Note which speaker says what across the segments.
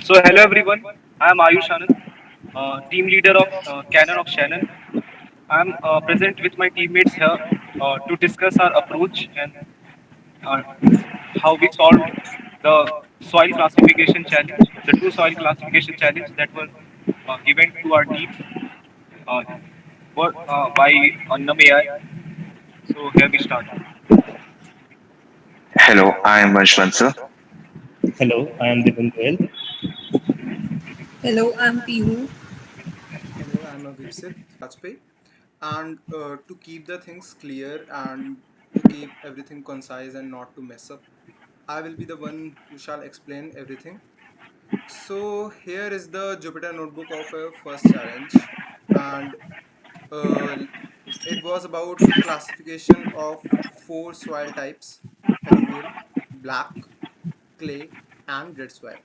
Speaker 1: So hello everyone, I am Ayush Anand, team leader of Canon of Shannon. I am present with my teammates here to discuss our approach and uh, how we solved the soil classification challenge, the two soil classification challenge that were given to our team uh, by Annam AI. So here we start.
Speaker 2: Hello, I am Vanshwan sir.
Speaker 3: Hello, I am Dipan Goel.
Speaker 4: Hello, I'm Pihu.
Speaker 5: Hello, I'm Abhipsit Vajpayee. And to keep the things clear and to keep everything concise and not to mess up, I will be the one who shall explain everything. So here is the Jupyter notebook of a first challenge, and uh, it was about classification of four soil types: alluvial, black, clay, and red soil.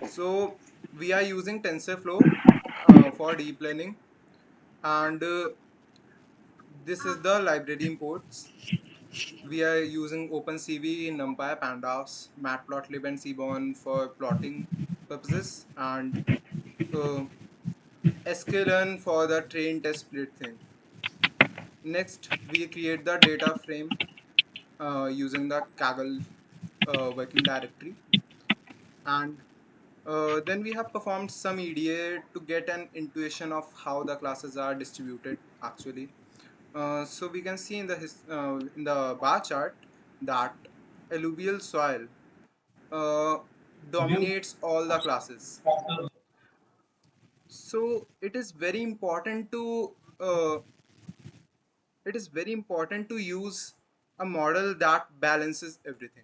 Speaker 5: So we are using TensorFlow for deep learning, and this is the library imports. We are using OpenCV, NumPy, Pandas, Matplotlib, and Seaborn for plotting purposes, and uh, sklearn for the train test split thing. Next, we create the data frame using the Kaggle working directory, and then we have performed some EDA to get an intuition of how the classes are distributed actually. So we can see in the bar chart that alluvial soil uh, dominates all the classes. So uh, it is very important to use a model that balances everything.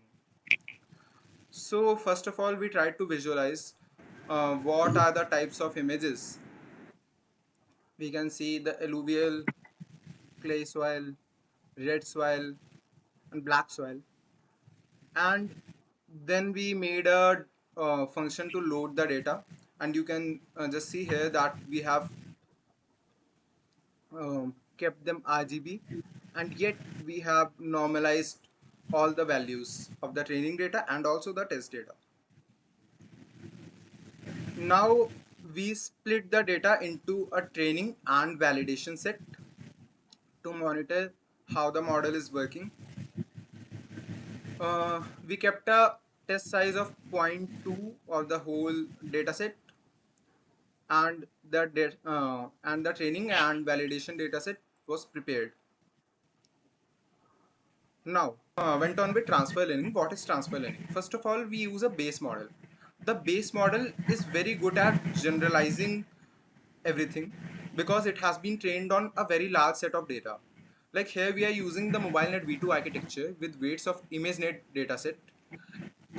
Speaker 5: So first of all, we try to visualize what are the types of images. We can see the alluvial, clay soil, red soil, and black soil. And then we made a function to load the data. And you can just see here that we have kept them RGB, and yet we have normalized all the values of the training data and also the test data. Now we split the data into a training and validation set to monitor how the model is working. We kept a test size of zero point 0.2 of the whole dataset, and the training and validation dataset was prepared. Now, went on with transfer learning. What is transfer learning? First of all, we use a base model. The base model is very good at generalizing everything because it has been trained on a very large set of data. Like here, we are using the MobileNet V2 architecture with weights of ImageNet dataset,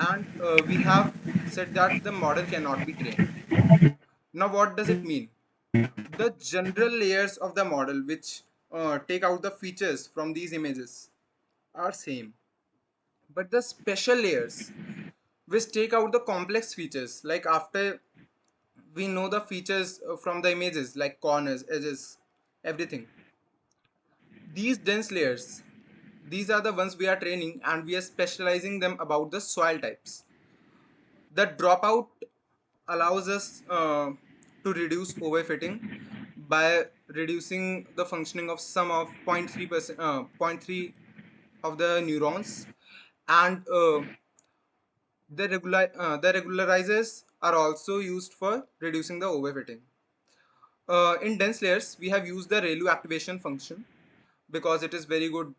Speaker 5: and we have said that the model cannot be trained. Now, what does it mean? The general layers of the model, which take out the features from these images, are same, but the special layers which take out the complex features, like after we know the features from the images like corners, edges, everything, these dense layers, these are the ones we are training, and we are specializing them about the soil types. The dropout allows us to reduce overfitting by reducing the functioning of some of 0.3%, zero point 0.3 of the neurons, and the regularizers are also used for reducing the overfitting. In dense layers, we have used the ReLU activation function because it is very good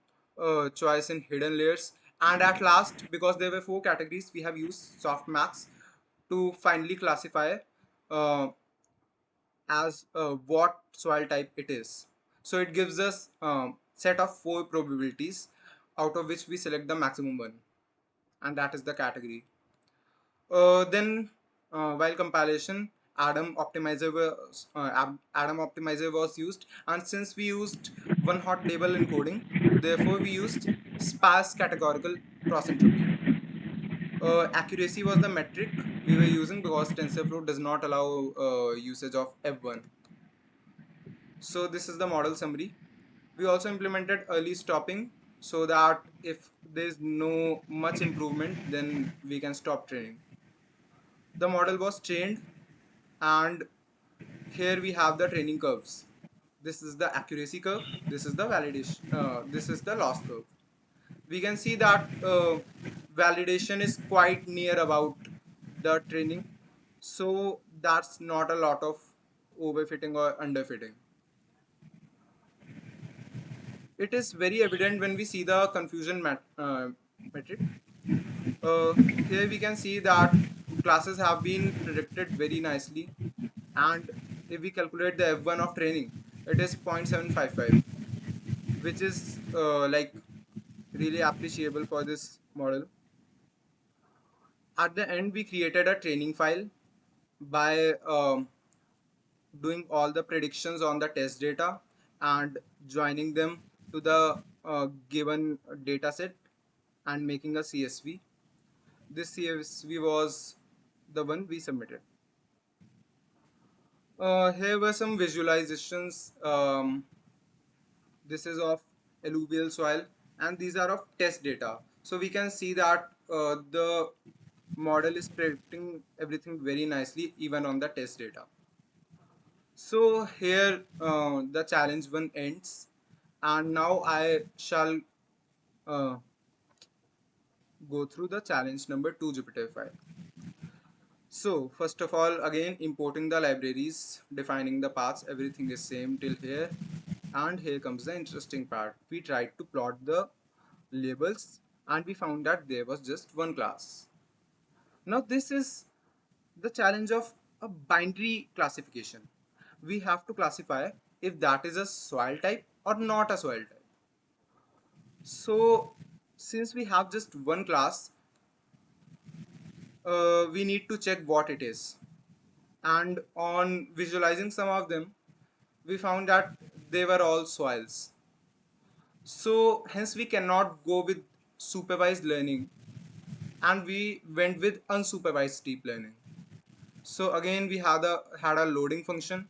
Speaker 5: choice in hidden layers. And at last, because there were four categories, we have used softmax to finally classify uh, as what soil type it is. So it gives us set of four probabilities out of which we select the maximum one, and that is the category. Then, while compilation, Adam optimizer was used, and since we used one hot table encoding, therefore we used sparse categorical cross entropy. Accuracy was the metric we were using because TensorFlow does not allow usage of F1. So this is the model summary. We also implemented early stopping so that if there is no much improvement, then we can stop training. The model was trained, and here we have the training curves. This is the accuracy curve, this is the validation, this is the loss curve. We can see that validation is quite near about the training, so that's not a lot of overfitting or underfitting. It is very evident when we see the confusion metric. uh, Here we can see that classes have been predicted very nicely, and if we calculate the f1 of training, it is 0.755, which is like really appreciable for this model. At the end, we created a training file by doing all the predictions on the test data and joining them to the given data set and making a CSV. This CSV was the one we submitted. Here were some visualizations. This is of alluvial soil, and these are of test data. So we can see that the model is predicting everything very nicely, even on the test data. So here the challenge one ends, and now I shall uh, go through the challenge number two Jupyter file. So first of all, again importing the libraries, defining the paths, everything is same till here. And here comes the interesting part. We tried to plot the labels and we found that there was just one class. Now this is the challenge of a binary classification. We have to classify if that is a soil type or not a soil type. So since we have just one class, we need to check what it is. And on visualizing some of them, we found that they were all soils. So hence we cannot go with supervised learning, and we went with unsupervised deep learning. So again we had a loading function,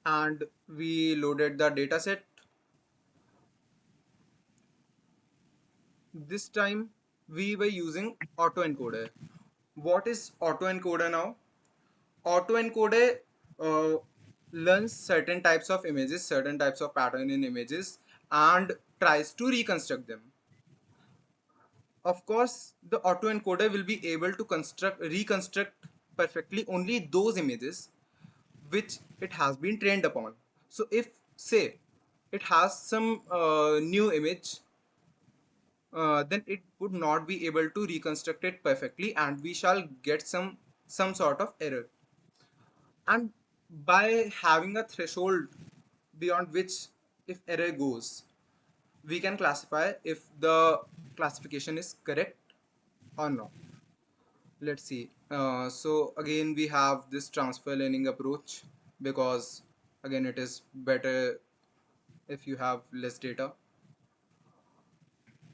Speaker 5: and we loaded the data set. This time we were using autoencoder. What is autoencoder now? Autoencoder uh, learns certain types of images, certain types of pattern in images, and tries to reconstruct them. Of course, the autoencoder will be able to reconstruct perfectly only those images which it has been trained upon. So if say it has some new image, then it would not be able to reconstruct it perfectly, and we shall get some sort of error. And by having a threshold beyond which if error goes, we can classify if the classification is correct or not. Let's see. So again we have this transfer learning approach, because again it is better if you have less data.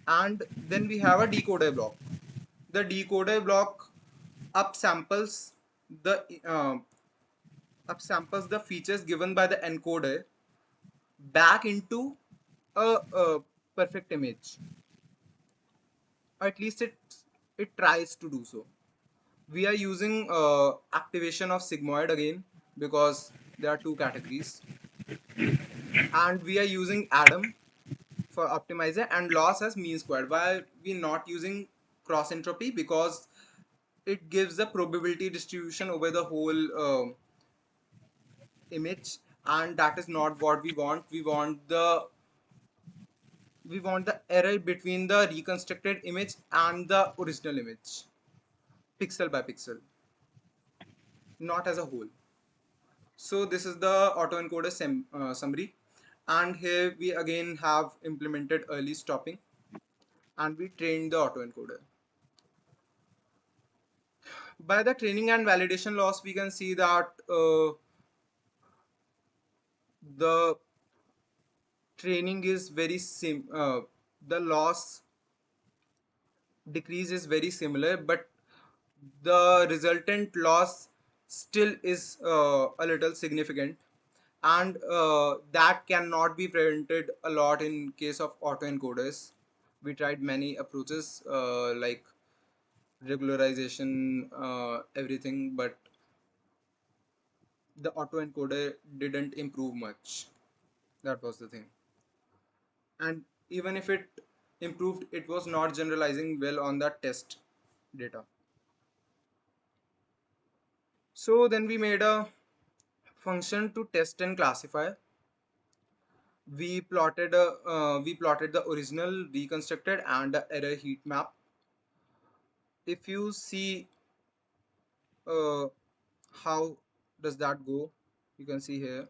Speaker 5: And then we have a decoder block. The decoder block upsamples the upsamples the features given by the encoder back into a perfect image. At least it tries to do so. We are using activation of sigmoid again, because there are two categories, and we are using Adam for optimizer and loss as mean squared. Why we not using cross entropy? Because it gives the probability distribution over the whole image, and that is not what we want. We want the error between the reconstructed image and the original image, pixel by pixel, not as a whole. So this is the autoencoder summary, and here we again have implemented early stopping, and we trained the autoencoder. By the training and validation loss, we can see that the training is very the loss decrease is very similar, but the resultant loss still is a little significant, and that cannot be prevented a lot in case of autoencoders. We tried many approaches like regularization, everything, but the autoencoder didn't improve much. That was the thing. And even if it improved, it was not generalizing well on the test data. So then we made a function to test and classify. We plotted the original, reconstructed, and the error heat map. If you see uh, how does that go, you can see here,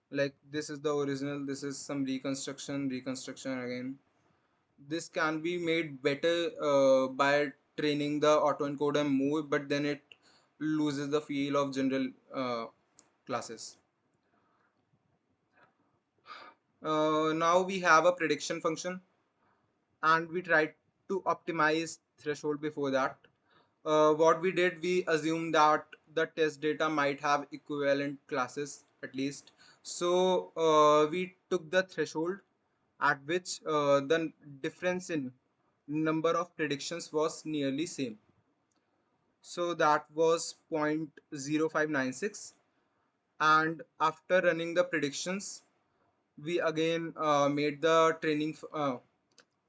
Speaker 5: like this is the original, this is some reconstruction again. This can be made better by training the autoencoder more, but then it loses the feel of general classes. Now we have a prediction function, and we tried to optimize threshold before that. What we did, we assumed that the test data might have equivalent classes at least. So we took the threshold at which the difference in number of predictions was nearly same. So that was 0.0596. And after running the predictions, we again made the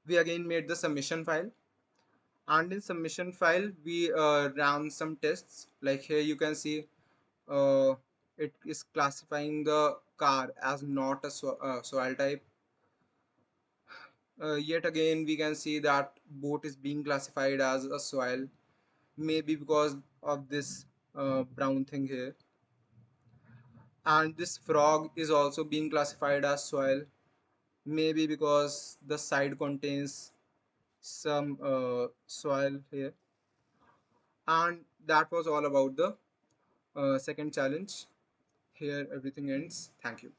Speaker 5: we again made the submission file, and in submission file we ran some tests. Like here you can see uh, it is classifying the car as not a soil type. Yet again we can see that boat is being classified as a soil, maybe because of this brown thing here. And this frog is also being classified as soil, maybe because the side contains some soil here. And that was all about the second challenge. Here everything ends. Thank you.